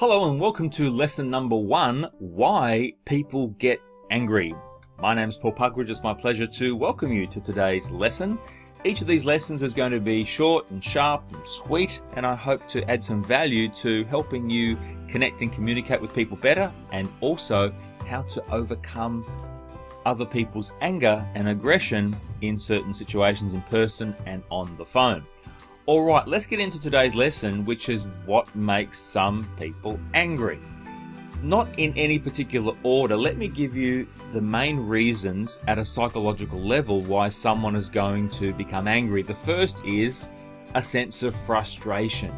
Hello and welcome to lesson number 1, Why People Get Angry. My name is Paul Puckridge. It's my pleasure to welcome you to today's lesson. Each of these lessons is going to be short and sharp and sweet, and I hope to add some value to helping you connect and communicate with people better, and also how to overcome other people's anger and aggression in certain situations in person and on the phone. Alright, let's get into today's lesson, which is what makes some people angry. Not in any particular order, let me give you the main reasons at a psychological level why someone is going to become angry. The first is a sense of frustration.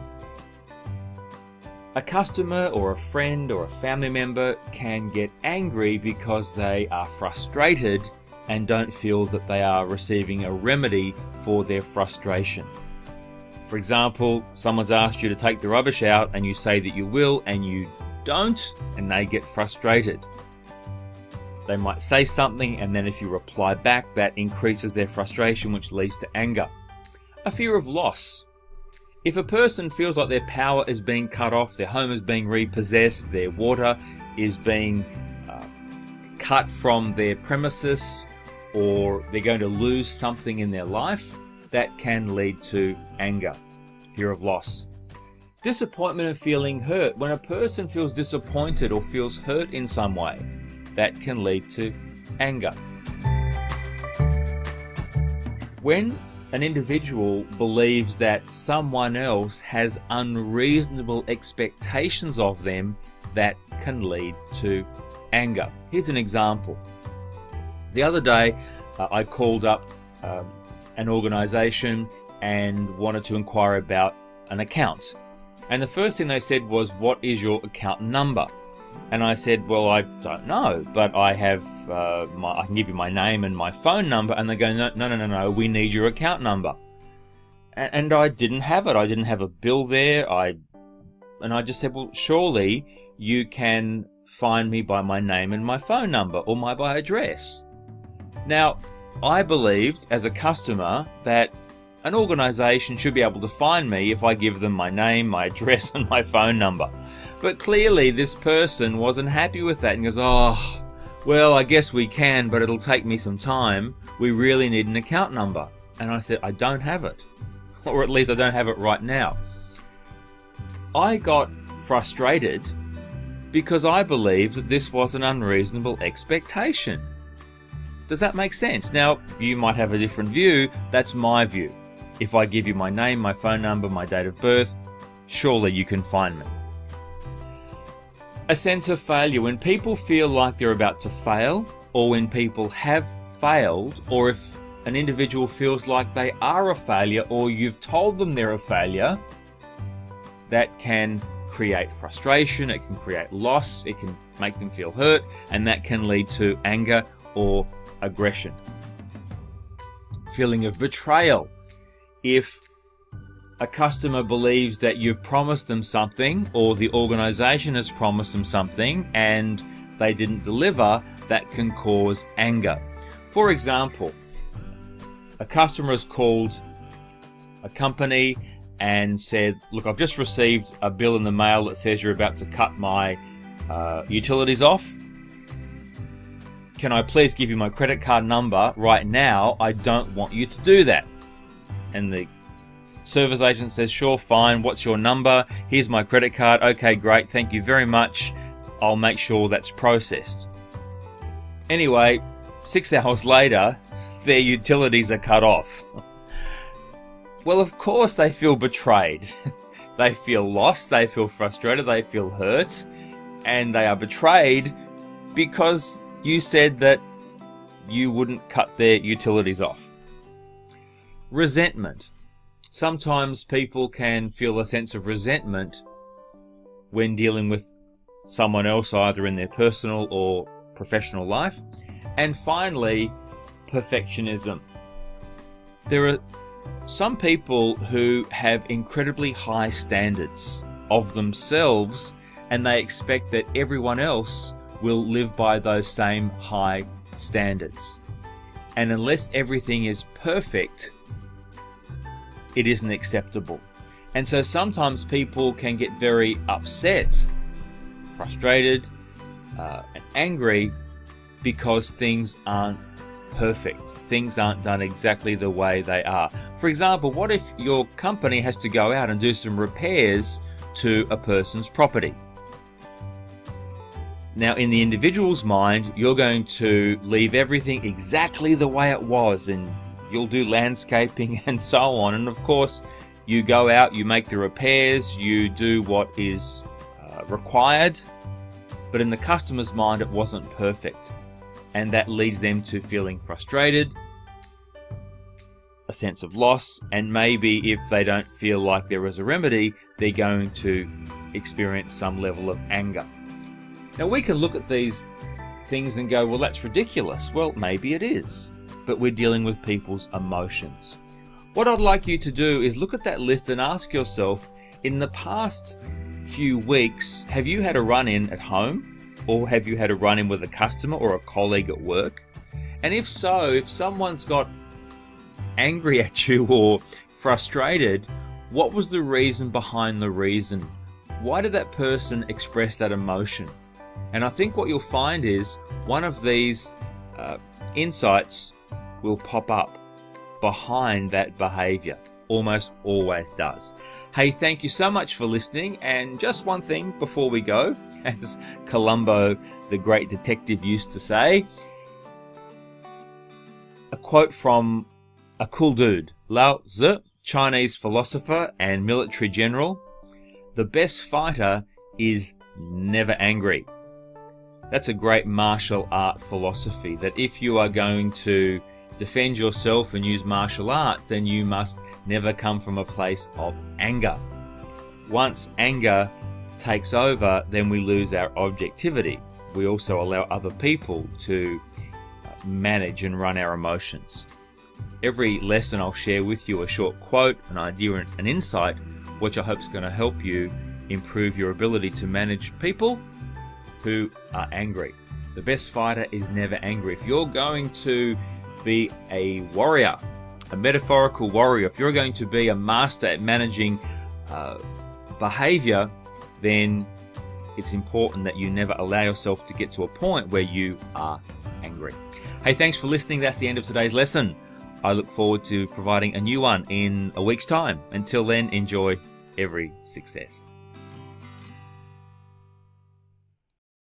A customer or a friend or a family member can get angry because they are frustrated and don't feel that they are receiving a remedy for their frustration. For example, someone's asked you to take the rubbish out and you say that you will and you don't, and they get frustrated. They might say something, and then if you reply back, that increases their frustration, which leads to anger. A fear of loss. If a person feels like their power is being cut off, their home is being repossessed, their water is being cut from their premises, or they're going to lose something in their life, that can lead to anger, fear of loss. Disappointment and feeling hurt. When a person feels disappointed or feels hurt in some way, that can lead to anger. When an individual believes that someone else has unreasonable expectations of them, that can lead to anger. Here's an example. The other day, I called up an organization and wanted to inquire about an account. And the first thing they said was, "What is your account number?" And I said, "Well, I don't know, but I have, I can give you my name and my phone number." And they go, No, we need your account number. And I didn't have it. I didn't have a bill there. And I just said, "Well, surely you can find me by my name and my phone number, or by address." Now, I believed as a customer that an organization should be able to find me if I give them my name, my address, and my phone number. But clearly this person wasn't happy with that and goes, "Oh, well, I guess we can, but it'll take me some time. We really need an account number." And I said, "I don't have it. Or at least I don't have it right now." I got frustrated because I believed that this was an unreasonable expectation. Does that make sense? Now, you might have a different view. That's my view. If I give you my name, my phone number, my date of birth, surely you can find me. A sense of failure. When people feel like they're about to fail, or when people have failed, or if an individual feels like they are a failure, or you've told them they're a failure, that can create frustration, it can create loss, it can make them feel hurt, and that can lead to anger or aggression. Feeling of betrayal. If a customer believes that you've promised them something, or the organization has promised them something and they didn't deliver, that can cause anger. For example, a customer has called a company and said, "Look, I've just received a bill in the mail that says you're about to cut my utilities off. Can I please give you my credit card number right now? I don't want you to do that." And the service agent says, "Sure, fine. What's your number? Here's my credit card. Okay, great. Thank you very much. I'll make sure that's processed." Anyway, 6 hours later, their utilities are cut off. Well, of course they feel betrayed. They feel lost. They feel frustrated. They feel hurt. And they are betrayed because you said that you wouldn't cut their utilities off. Resentment. Sometimes people can feel a sense of resentment when dealing with someone else, either in their personal or professional life. And finally, perfectionism. There are some people who have incredibly high standards of themselves, and they expect that everyone else will live by those same high standards. And unless everything is perfect, it isn't acceptable. And so sometimes people can get very upset frustrated and angry because things aren't perfect. Things aren't done exactly the way they are. For example, what if your company has to go out and do some repairs to a person's property? Now, in the individual's mind, you're going to leave everything exactly the way it was, and you'll do landscaping and so on. And of course, you go out, you make the repairs, you do what is required, but in the customer's mind, it wasn't perfect. And that leads them to feeling frustrated, a sense of loss, and maybe if they don't feel like there is a remedy, they're going to experience some level of anger. Now, we can look at these things and go, well, that's ridiculous. Well, maybe it is, but we're dealing with people's emotions. What I'd like you to do is look at that list and ask yourself, in the past few weeks, have you had a run-in at home? Or have you had a run-in with a customer or a colleague at work? And if so, if someone's got angry at you or frustrated, what was the reason behind the reason? Why did that person express that emotion? And I think what you'll find is one of these insights will pop up behind that behavior. Almost always does. Hey, thank you so much for listening. And just one thing before we go, as Columbo, the great detective, used to say, a quote from a cool dude, Lao Tzu, Chinese philosopher and military general: "The best fighter is never angry." That's a great martial art philosophy, that if you are going to defend yourself and use martial arts, then you must never come from a place of anger. Once anger takes over, then we lose our objectivity. We also allow other people to manage and run our emotions. Every lesson I'll share with you a short quote, an idea, and an insight, which I hope is going to help you improve your ability to manage people who are angry. The best fighter is never angry. If you're going to be a warrior, a metaphorical warrior, if you're going to be a master at managing behavior, then it's important that you never allow yourself to get to a point where you are angry. Hey, thanks for listening. That's the end of today's lesson. I look forward to providing a new one in a week's time. Until then, enjoy every success.